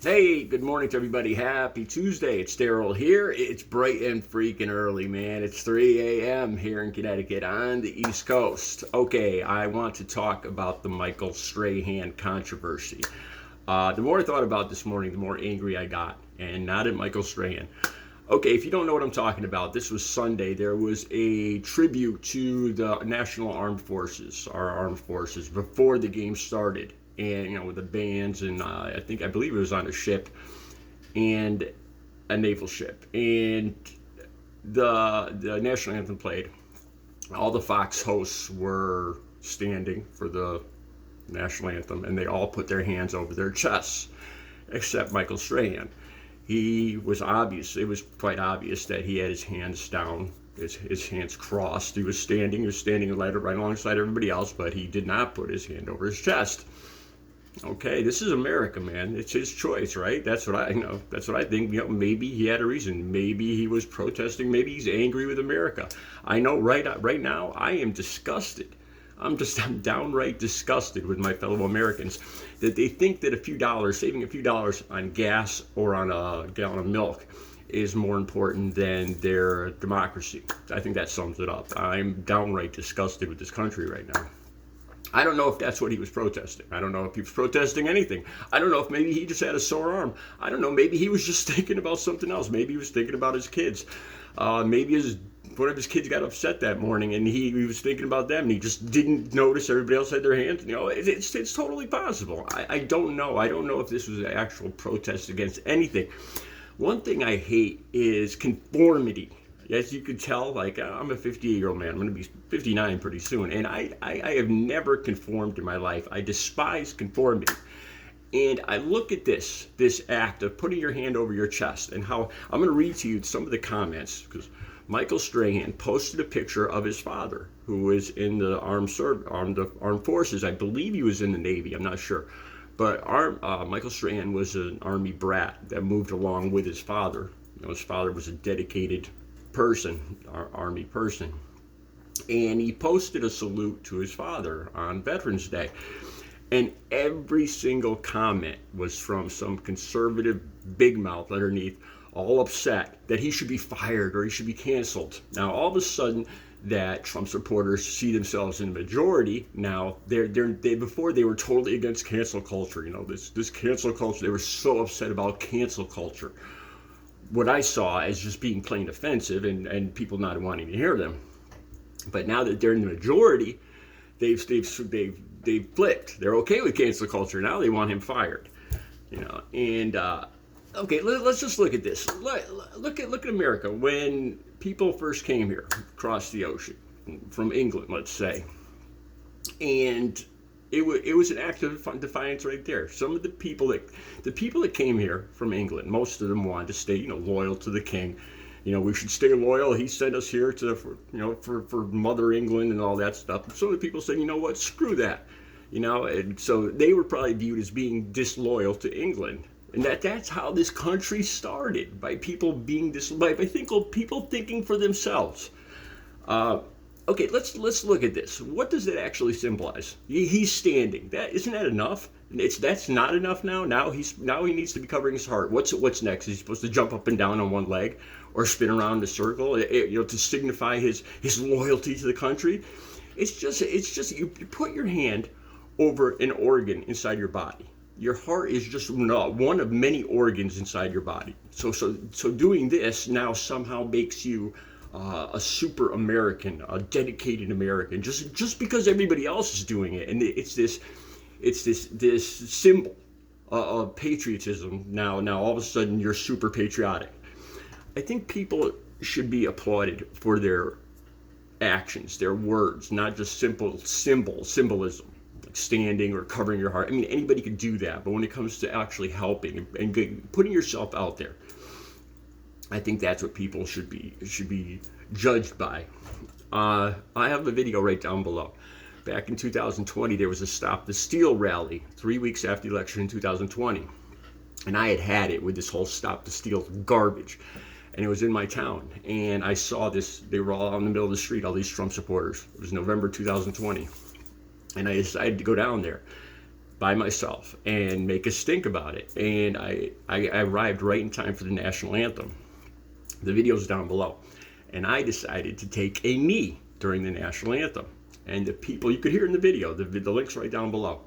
Hey, good morning to everybody. Happy Tuesday. It's Daryl here. It's bright and freaking early, man. It's 3 a.m. here in Connecticut on the East Coast. Okay, I want to talk about the Michael Strahan controversy. The more I thought about this morning, the more angry I got, and not at Michael Strahan. Okay, if you don't know what I'm talking about, this was Sunday. There was a tribute to the National Armed Forces, our armed forces, before the game started. And, with the bands, and I believe it was on a ship and a naval ship. And the national anthem played. All the Fox hosts were standing for the national anthem, and they all put their hands over their chests, except Michael Strahan. It was quite obvious that he had his hands down, his hands crossed. He was standing right alongside everybody else, but he did not put his hand over his chest. Okay, this is America, man. It's his choice, right? That's what I know. That's what I think. Maybe he had a reason. Maybe he was protesting. Maybe he's angry with America. I know right now I am disgusted. I'm downright disgusted with my fellow Americans that they think that saving a few dollars on gas or on a gallon of milk is more important than their democracy. I think that sums it up. I'm downright disgusted with this country right now. I don't know if that's what he was protesting. I don't know if he was protesting anything. I don't know if maybe he just had a sore arm. I don't know. Maybe he was just thinking about something else. Maybe he was thinking about his kids. Maybe one of his kids got upset that morning and he was thinking about them and he just didn't notice everybody else had their hands. It's totally possible. I don't know. I don't know if this was an actual protest against anything. One thing I hate is conformity. As you could tell, I'm a 58-year-old man. I'm going to be 59 pretty soon. And I have never conformed in my life. I despise conformity. And I look at this act of putting your hand over your chest and how I'm going to read to you some of the comments, because Michael Strahan posted a picture of his father, who was in the armed forces. I believe he was in the Navy. I'm not sure. But Michael Strahan was an Army brat that moved along with his father. His father was a dedicated person, our Army person, and he posted a salute to his father on Veterans Day, and every single comment was from some conservative big mouth underneath, all upset that he should be fired or he should be canceled. Now all of a sudden that Trump supporters see themselves in the majority now. Before they were totally against cancel culture. This cancel culture, they were so upset about cancel culture, what I saw as just being plain offensive and people not wanting to hear them. But now that they're in the majority, they've flipped. They're okay with cancel culture now. They want him fired. And okay, let's just look at this. Look at America. When people first came here across the ocean from England, let's say, and it was an act of defiance right there. Some of the people that came here from England, most of them wanted to stay, loyal to the king. We should stay loyal. He sent us here for Mother England and all that stuff. Some of the people said, you know what, screw that. And so they were probably viewed as being disloyal to England. And that's how this country started, by people being disloyal, by people thinking for themselves. Okay, let's look at this. What does that actually symbolize? He's standing. Isn't that enough? That's not enough now. Now he needs to be covering his heart. What's next? Is he supposed to jump up and down on one leg, or spin around in a circle, to signify his loyalty to the country? It's just you put your hand over an organ inside your body. Your heart is just one of many organs inside your body. So doing this now somehow makes you a super American, a dedicated American, just because everybody else is doing it, and it's this symbol of patriotism. Now all of a sudden you're super patriotic. I think people should be applauded for their actions, their words, not just simple symbolism, like standing or covering your heart. I mean, anybody could do that, but when it comes to actually helping and putting yourself out there, I think that's what people should be judged by. I have a video right down below. Back in 2020, there was a Stop the Steal rally 3 weeks after the election in 2020. And I had it with this whole Stop the Steal garbage. And it was in my town. And I saw this. They were all out in the middle of the street, all these Trump supporters. It was November 2020. And I decided to go down there. by myself and make a stink about it. And I arrived right in time for the national anthem. The video's down below. And I decided to take a knee during the national anthem. And the people, you could hear in the video, the link's right down below.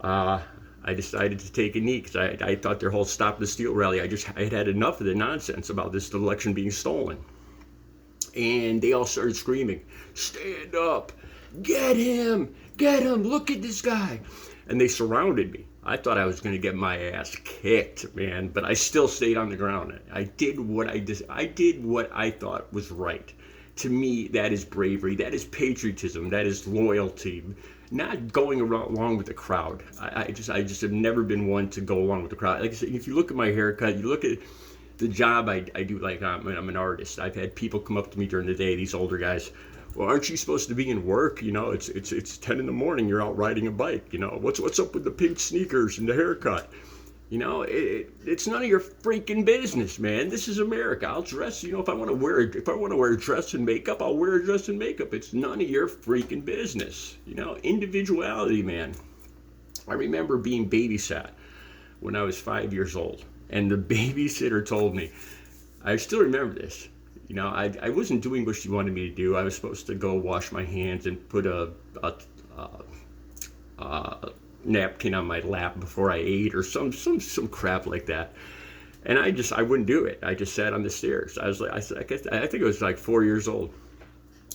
I decided to take a knee because I thought their whole Stop the Steal rally, I had had enough of the nonsense about this election being stolen. And they all started screaming, "Stand up, get him, look at this guy." And they surrounded me. I thought I was going to get my ass kicked, man, but I still stayed on the ground. I did what I thought was right. To me, that is bravery, that is patriotism, that is loyalty, not going along with the crowd. I just have never been one to go along with the crowd. Like I said, if you look at my haircut, you look at the job I do, like I'm an artist. I've had people come up to me during the day, these older guys. "Well, aren't you supposed to be in work? You know, it's 10 in the morning. You're out riding a bike. You know, what's up with the pink sneakers and the haircut? You know, it's none of your freaking business, man. This is America. I'll dress. You know, if I want to wear a dress and makeup, I'll wear a dress and makeup. It's none of your freaking business. You know, individuality, man." I remember being babysat when I was 5 years old, and the babysitter told me, I still remember this. You know, I wasn't doing what she wanted me to do. I was supposed to go wash my hands and put a napkin on my lap before I ate, or some crap like that. And I wouldn't do it. I just sat on the stairs. I think I was like 4 years old,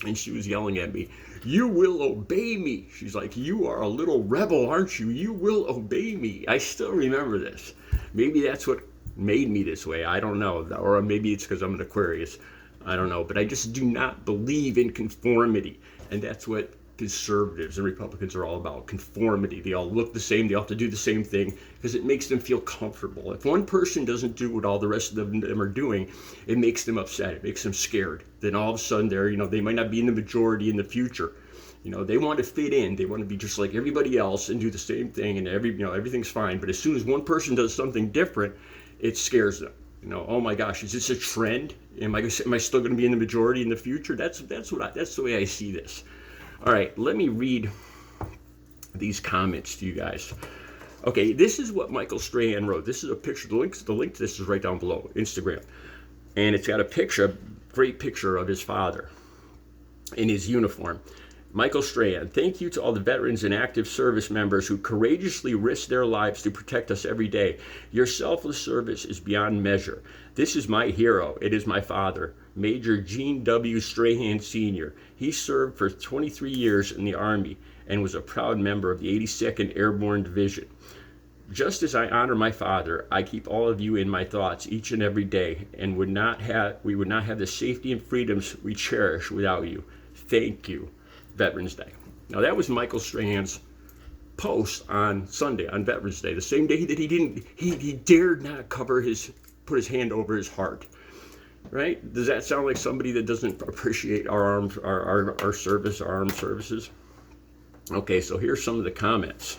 and she was yelling at me, "You will obey me." She's like, "You are a little rebel, aren't you? You will obey me." I still remember this. Maybe that's what made me this way. I don't know. Or maybe it's because I'm an Aquarius. I don't know. But I just do not believe in conformity. And that's what conservatives and Republicans are all about. Conformity. They all look the same. They all have to do the same thing because it makes them feel comfortable. If one person doesn't do what all the rest of them are doing, it makes them upset. It makes them scared. Then all of a sudden they might not be in the majority in the future. You know, they want to fit in. They want to be just like everybody else and do the same thing, and everything's fine. But as soon as one person does something different, it scares them. You know, oh my gosh, is this a trend? Am I still going to be in the majority in the future? That's the way I see this. All right, let me read these comments to you guys. Okay, this is what Michael Strahan wrote. This is a picture. The link to this is right down below, Instagram, and it's got a great picture of his father in his uniform. Michael Strahan, thank you to all the veterans and active service members who courageously risk their lives to protect us every day. Your selfless service is beyond measure. This is my hero. It is my father, Major Gene W. Strahan Sr. He served for 23 years in the Army and was a proud member of the 82nd Airborne Division. Just as I honor my father, I keep all of you in my thoughts each and every day, and we would not have the safety and freedoms we cherish without you. Thank you. Veterans Day. Now that was Michael Strahan's post on Sunday, on Veterans Day, the same day that he dared not put his hand over his heart. Right? Does that sound like somebody that doesn't appreciate our armed services? Okay, so here's some of the comments.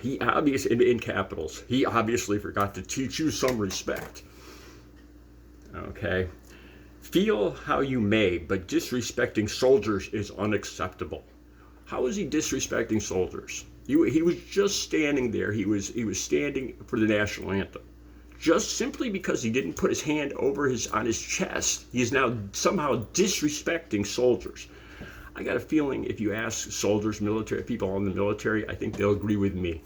He obviously, in capitals, he obviously forgot to teach you some respect. Okay. Feel how you may, but disrespecting soldiers is unacceptable. How is he disrespecting soldiers? He was just standing there. He was standing for the national anthem. Just simply because he didn't put his hand on his chest, he is now somehow disrespecting soldiers. I got a feeling if you ask soldiers, military people in the military, I think they'll agree with me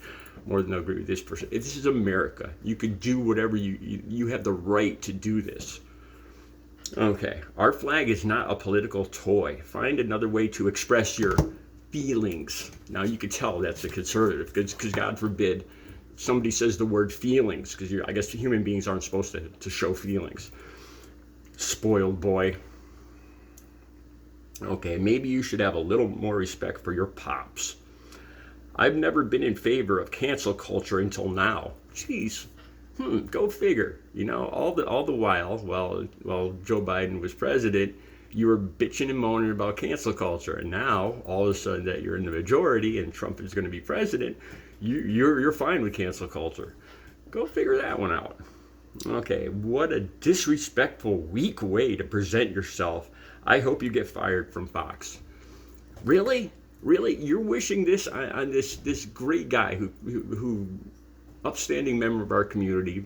more than they'll agree with this person. This is America. You can do whatever you have the right to do this. Okay, our flag is not a political toy. Find another way to express your feelings. Now you could tell that's a conservative, because God forbid somebody says the word feelings, because I guess human beings aren't supposed to show feelings. Spoiled boy. Okay, maybe you should have a little more respect for your pops. I've never been in favor of cancel culture until now. Jeez. Go figure. You know, all the while Joe Biden was president, you were bitching and moaning about cancel culture, and now all of a sudden that you're in the majority and Trump is going to be president, you're fine with cancel culture. Go figure that one out. Okay, what a disrespectful, weak way to present yourself. I hope you get fired from Fox. Really? Really, you're wishing this on this great guy who upstanding member of our community,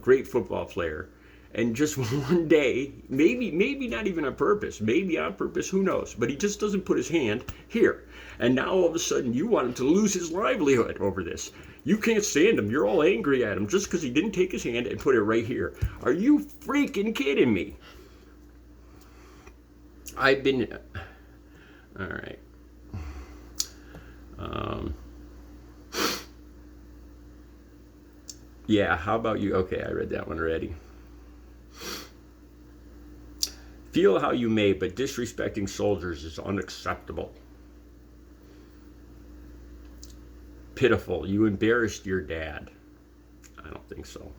great football player, and just one day, maybe not even on purpose, maybe on purpose, who knows? But he just doesn't put his hand here, and now all of a sudden you want him to lose his livelihood over this. You can't stand him. You're all angry at him just because he didn't take his hand and put it right here. Are you freaking kidding me? I've been. All right. Yeah, how about you? Okay, I read that one already. Feel how you may, but disrespecting soldiers is unacceptable. Pitiful. You embarrassed your dad. I don't think so.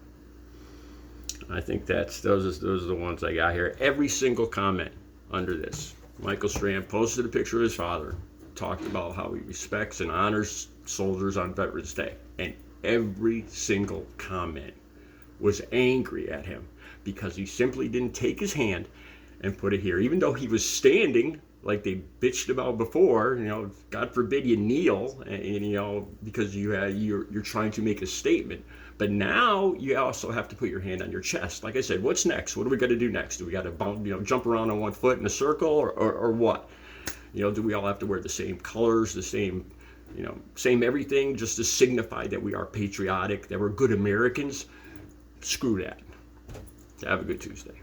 I think those are the ones I got here. Every single comment under this. Michael Strahan posted a picture of his father, talked about how he respects and honors soldiers on Veterans Day, and every single comment was angry at him because he simply didn't take his hand and put it here, even though he was standing like they bitched about before. God forbid you kneel, and because you're trying to make a statement. But now you also have to put your hand on your chest. Like I said, what's next? What do we got to do next? Do we got to jump around on one foot in a circle, or what? Do we all have to wear the same colors, the same, same everything, just to signify that we are patriotic, that we're good Americans? Screw that. Have a good Tuesday.